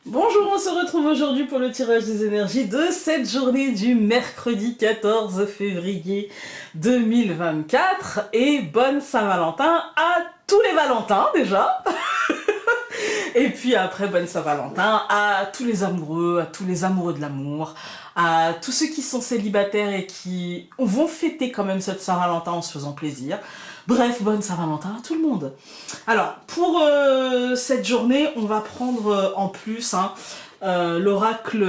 Bonjour, on se retrouve aujourd'hui pour le tirage des énergies de cette journée du mercredi 14 février 2024 et bonne Saint-Valentin à tous les Valentins déjà. Et puis après, bonne Saint-Valentin à tous les amoureux, à tous les amoureux de l'amour, à tous ceux qui sont célibataires et qui vont fêter quand même cette Saint-Valentin en se faisant plaisir. Bref, bonne Saint-Valentin à tout le monde. Alors, pour cette journée, on va prendre en plus l'oracle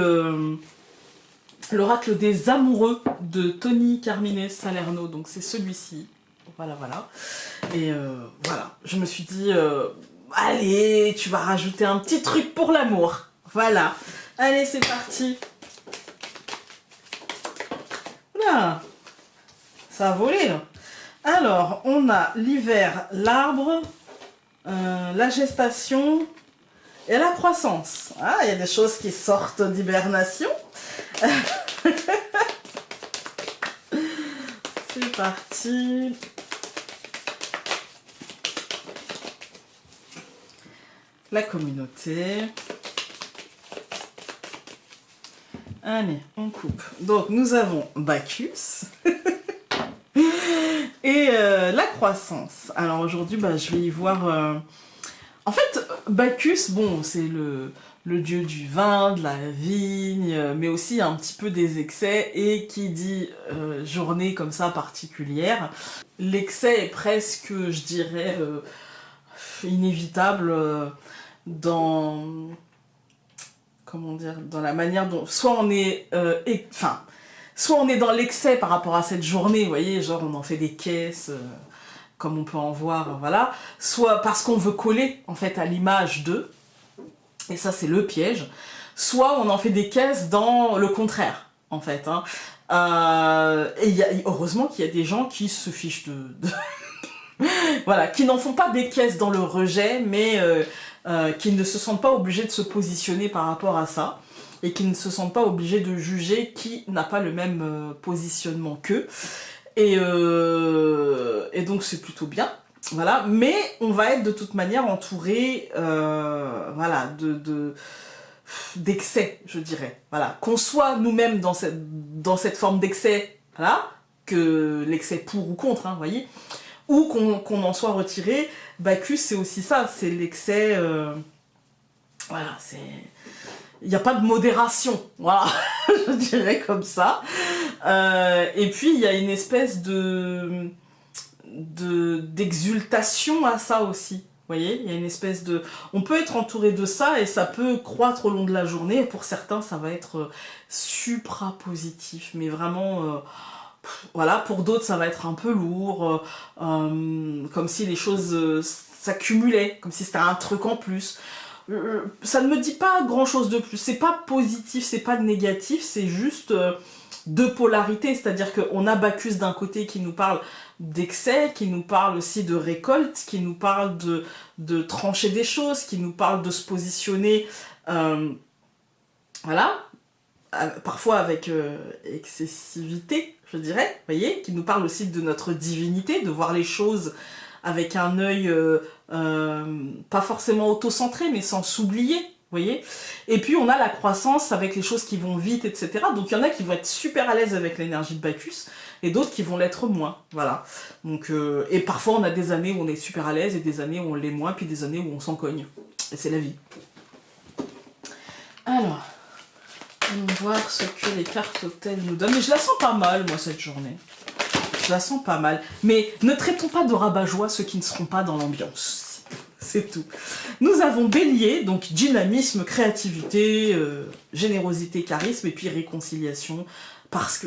des amoureux de Tony Carmine Salerno. Donc c'est celui-ci. Voilà, voilà. Et voilà, je me suis dit, allez, tu vas rajouter un petit truc pour l'amour. Voilà. Allez, c'est parti. Là, ça a volé, là. Alors, on a l'hiver, l'arbre, la gestation et la croissance. Ah, il y a des choses qui sortent d'hibernation. C'est parti. La communauté. Allez, on coupe. Donc, nous avons Bacchus. Et la croissance. Alors aujourd'hui, je vais y voir... En fait, Bacchus, bon, c'est le dieu du vin, de la vigne, mais aussi un petit peu des excès. Et qui dit journée comme ça particulière, l'excès est presque, je dirais, inévitable dans... Comment dire, dans la manière dont... Soit on est... soit on est dans l'excès par rapport à cette journée, vous voyez, genre on en fait des caisses, comme on peut en voir, voilà. Soit parce qu'on veut coller, en fait, à l'image d'eux, et ça c'est le piège. Soit on en fait des caisses dans le contraire, en fait. Hein. Heureusement qu'il y a des gens qui se fichent voilà, qui n'en font pas des caisses dans le rejet, mais qui ne se sentent pas obligés de se positionner par rapport à ça. Et qui ne se sentent pas obligés de juger qui n'a pas le même positionnement qu'eux. Et donc c'est plutôt bien, voilà. Mais on va être de toute manière entouré, voilà, d'excès, je dirais. Voilà, qu'on soit nous-mêmes dans cette forme d'excès, voilà, que l'excès pour ou contre, hein, voyez, ou qu'on en soit retiré. Bacchus, c'est aussi ça, c'est l'excès, voilà, c'est... Il n'y a pas de modération, voilà, je dirais comme ça. Et puis, il y a une espèce d'exultation à ça aussi. Vous voyez, il y a une espèce de... On peut être entouré de ça et ça peut croître au long de la journée. Et pour certains, ça va être supra-positif, mais vraiment... voilà, pour d'autres, ça va être un peu lourd, comme si les choses s'accumulaient, comme si c'était un truc en plus. Ça ne me dit pas grand chose de plus, c'est pas positif, c'est pas négatif, c'est juste deux polarités, c'est-à-dire qu'on a Bacchus d'un côté qui nous parle d'excès, qui nous parle aussi de récolte, qui nous parle de trancher des choses, qui nous parle de se positionner, voilà, parfois avec excessivité, je dirais, vous voyez, qui nous parle aussi de notre divinité, de voir les choses avec un œil pas forcément auto-centré, mais sans s'oublier, vous voyez. Et puis on a la croissance avec les choses qui vont vite, etc. Donc il y en a qui vont être super à l'aise avec l'énergie de Bacchus, et d'autres qui vont l'être moins, voilà. Donc, et parfois on a des années où on est super à l'aise, et des années où on l'est moins, puis des années où on s'en cogne. Et c'est la vie. Alors, on va voir ce que les cartes hôtels nous donnent. Mais je la sens pas mal, moi, cette journée. Je la sens pas mal. Mais ne traitons pas de rabat-joie ceux qui ne seront pas dans l'ambiance. C'est tout. Nous avons Bélier, donc dynamisme, créativité, générosité, charisme, et puis réconciliation. Parce que,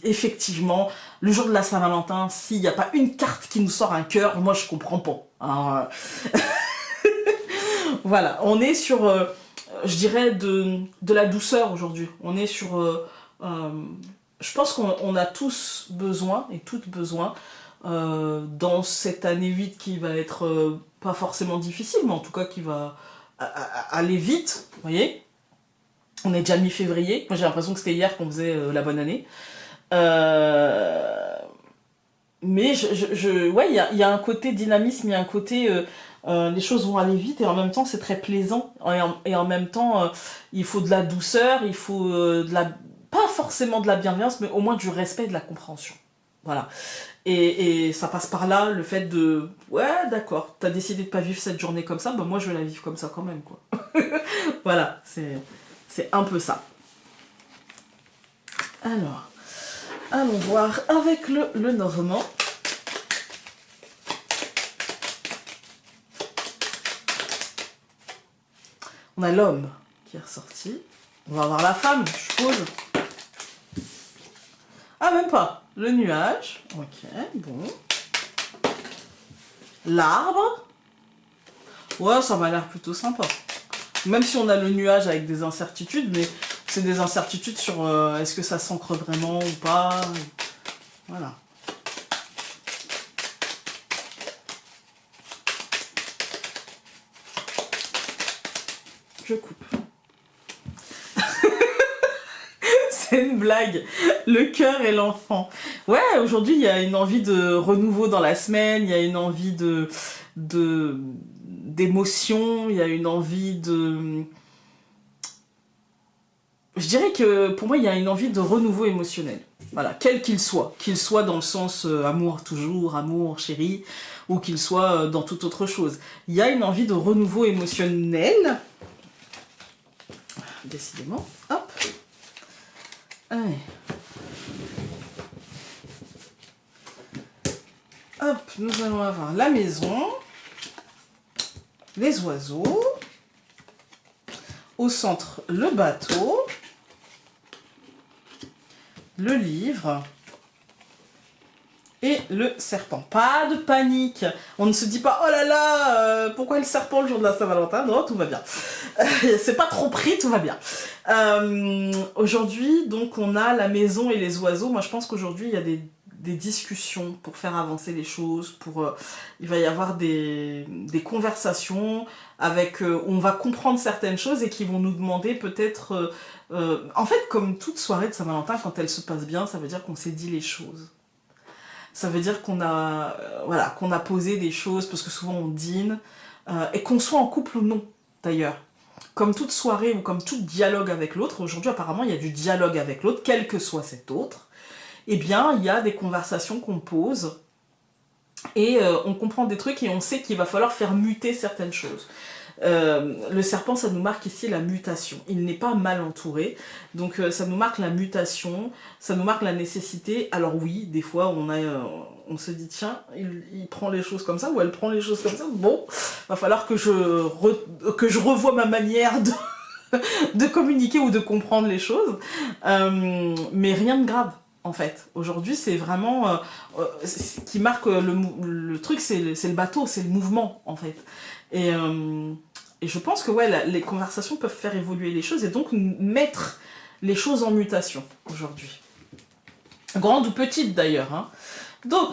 effectivement, le jour de la Saint-Valentin, s'il n'y a pas une carte qui nous sort un cœur, moi, je comprends pas. Alors, voilà, on est sur, je dirais, de la douceur aujourd'hui. On est sur... je pense qu'on a tous besoin, et toutes besoin, dans cette année 8 qui va être pas forcément difficile, mais en tout cas qui va aller vite, vous voyez. On est déjà mi-février, moi j'ai l'impression que c'était hier qu'on faisait la bonne année. Mais ouais, il y a un côté dynamisme, il y a un côté les choses vont aller vite et en même temps c'est très plaisant. Et en même temps, il faut de la douceur, il faut de la... pas forcément de la bienveillance, mais au moins du respect et de la compréhension. Voilà. Et ça passe par là, le fait de... Ouais, d'accord, t'as décidé de pas vivre cette journée comme ça, bah moi je vais la vivre comme ça quand même, quoi. Voilà, c'est un peu ça. Alors, allons voir avec le Normand. On a l'homme qui est ressorti. On va avoir la femme, je suppose. Ah, même pas. Le nuage. Ok, bon. L'arbre. Ouais, ça m'a l'air plutôt sympa. Même si on a le nuage avec des incertitudes, mais c'est des incertitudes sur est-ce que ça s'ancre vraiment ou pas. Voilà. Je coupe. C'est une blague. Le cœur et l'enfant. Ouais, aujourd'hui, il y a une envie de renouveau dans la semaine, il y a une envie d'émotion, il y a une envie de... Je dirais que pour moi, il y a une envie de renouveau émotionnel. Voilà, quel qu'il soit dans le sens amour toujours, amour chéri, ou qu'il soit dans toute autre chose. Il y a une envie de renouveau émotionnel. Décidément. Hop. Allez. Hop, nous allons avoir la maison, les oiseaux, au centre le bateau, le livre et le serpent. Pas de panique, on ne se dit pas oh là là, pourquoi le serpent le jour de la Saint-Valentin? Non, tout va bien. C'est pas trop pris, tout va bien. Aujourd'hui, donc on a la maison et les oiseaux. Moi je pense qu'aujourd'hui il y a des discussions pour faire avancer les choses, il va y avoir des conversations avec, on va comprendre certaines choses et qui vont nous demander peut-être, en fait comme toute soirée de Saint-Valentin, quand elle se passe bien, ça veut dire qu'on s'est dit les choses. Ça veut dire qu'on a, voilà, qu'on a posé des choses, parce que souvent on dîne, et qu'on soit en couple ou non d'ailleurs. Comme toute soirée ou comme tout dialogue avec l'autre, aujourd'hui apparemment il y a du dialogue avec l'autre, quel que soit cet autre. Eh bien, il y a des conversations qu'on pose et on comprend des trucs et on sait qu'il va falloir faire muter certaines choses. Le serpent, ça nous marque ici la mutation. Il n'est pas mal entouré, donc ça nous marque la mutation, ça nous marque la nécessité. Alors oui, des fois, on se dit, tiens, il prend les choses comme ça, ou elle prend les choses comme ça. Bon, va falloir que je revoie ma manière de communiquer ou de comprendre les choses, mais rien de grave. En fait, aujourd'hui, c'est vraiment ce qui marque le truc, c'est le bateau, c'est le mouvement, en fait. Et je pense que ouais, les conversations peuvent faire évoluer les choses et donc mettre les choses en mutation aujourd'hui. Grande ou petite d'ailleurs. Hein. Donc,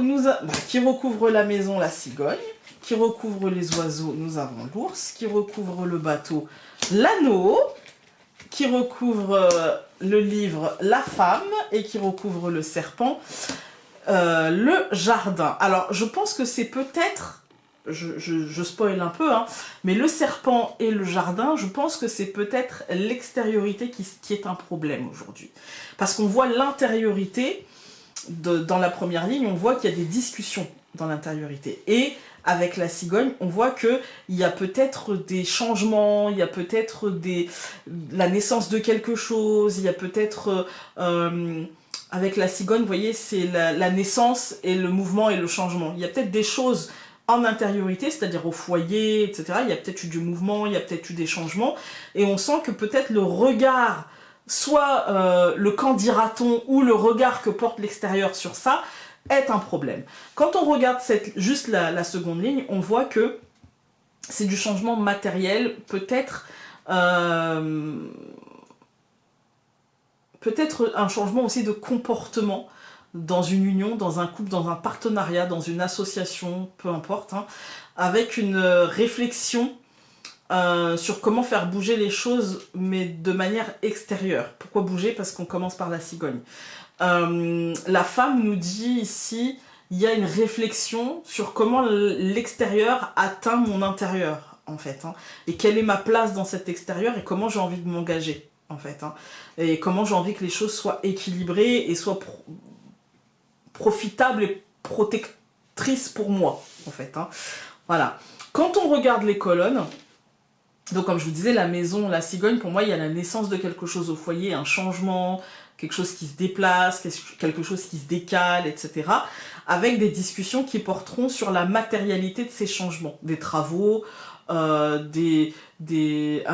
qui recouvre la maison, la cigogne. Qui recouvre les oiseaux, nous avons l'ours. Qui recouvre le bateau, l'anneau. Qui recouvre le livre, la femme, et qui recouvre le serpent, le jardin. Alors, je pense que c'est peut-être, je spoil un peu, hein, mais le serpent et le jardin, je pense que c'est peut-être l'extériorité qui est un problème aujourd'hui. Parce qu'on voit l'intériorité, dans la première ligne, on voit qu'il y a des discussions dans l'intériorité. Et avec la cigogne, on voit qu'il y a peut-être des changements, il y a peut-être la naissance de quelque chose, il y a peut-être... avec la cigogne, vous voyez, c'est la naissance et le mouvement et le changement. Il y a peut-être des choses en intériorité, c'est-à-dire au foyer, etc. Il y a peut-être eu du mouvement, il y a peut-être eu des changements. Et on sent que peut-être le regard, soit le qu'en dira-t-on, ou le regard que porte l'extérieur sur ça, est un problème. Quand on regarde juste la seconde ligne, on voit que c'est du changement matériel, peut-être un changement aussi de comportement dans une union, dans un couple, dans un partenariat, dans une association, peu importe, hein, avec une réflexion sur comment faire bouger les choses, mais de manière extérieure. Pourquoi bouger? Parce qu'on commence par la cigogne. La femme nous dit ici, il y a une réflexion sur comment l'extérieur atteint mon intérieur, en fait, hein, et quelle est ma place dans cet extérieur et comment j'ai envie de m'engager, en fait, hein, et comment j'ai envie que les choses soient équilibrées et soient profitables et protectrices pour moi, en fait, hein. Voilà. Quand on regarde les colonnes, donc comme je vous disais, la maison, la cigogne, pour moi, il y a la naissance de quelque chose au foyer, un changement, quelque chose qui se déplace, quelque chose qui se décale, etc. Avec des discussions qui porteront sur la matérialité de ces changements, des travaux, un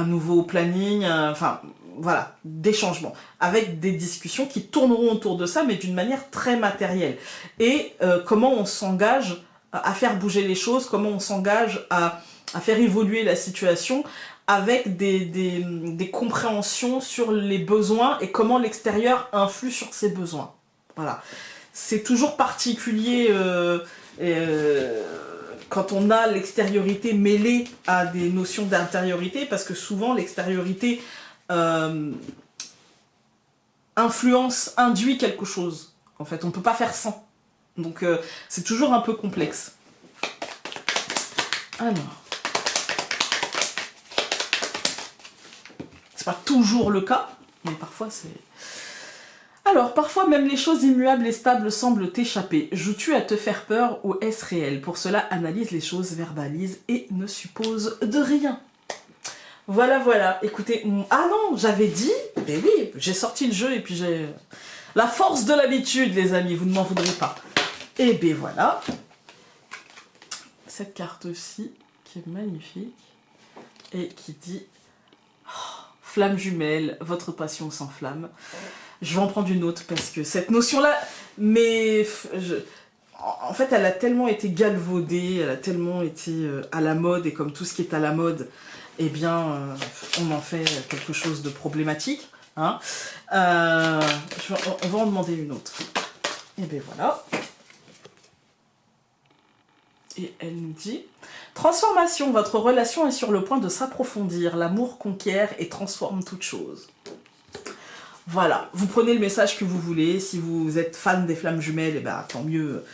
nouveau planning, enfin voilà, des changements, avec des discussions qui tourneront autour de ça, mais d'une manière très matérielle. Et comment on s'engage à faire bouger les choses, comment on s'engage à faire évoluer la situation avec des compréhensions sur les besoins et comment l'extérieur influe sur ces besoins. Voilà. C'est toujours particulier quand on a l'extériorité mêlée à des notions d'intériorité, parce que souvent l'extériorité induit quelque chose. En fait, on ne peut pas faire sans. Donc c'est toujours un peu complexe. Alors... c'est pas toujours le cas, mais parfois c'est... Alors, parfois même les choses immuables et stables semblent t'échapper. Joues-tu à te faire peur ou est-ce réel? Pour cela, analyse les choses, verbalise et ne suppose de rien. Voilà, voilà. Écoutez, ah non, j'avais dit... Mais oui, j'ai sorti le jeu et puis j'ai... La force de l'habitude, les amis, vous ne m'en voudrez pas. Et ben voilà. Cette carte-ci, qui est magnifique, et qui dit... flamme jumelle, votre passion s'enflamme. Je vais en prendre une autre parce que cette notion-là, mais en fait, elle a tellement été galvaudée, elle a tellement été à la mode, et comme tout ce qui est à la mode, eh bien, on en fait quelque chose de problématique. Hein. On va en demander une autre. Et bien voilà. Et elle nous dit... Transformation, votre relation est sur le point de s'approfondir. L'amour conquiert et transforme toute chose. Voilà, vous prenez le message que vous voulez. Si vous êtes fan des flammes jumelles, et ben, tant mieux.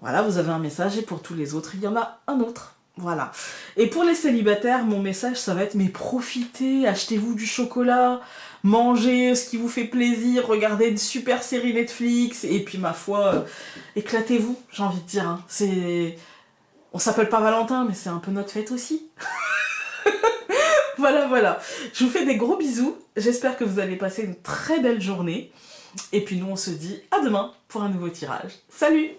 Voilà, vous avez un message et pour tous les autres, il y en a un autre. Voilà. Et pour les célibataires, mon message, ça va être mais profitez, achetez-vous du chocolat, mangez ce qui vous fait plaisir, regardez une super série Netflix et puis ma foi, éclatez-vous, j'ai envie de dire. Hein. C'est... On s'appelle pas Valentin, mais c'est un peu notre fête aussi. Voilà, voilà. Je vous fais des gros bisous. J'espère que vous allez passer une très belle journée. Et puis nous, on se dit à demain pour un nouveau tirage. Salut!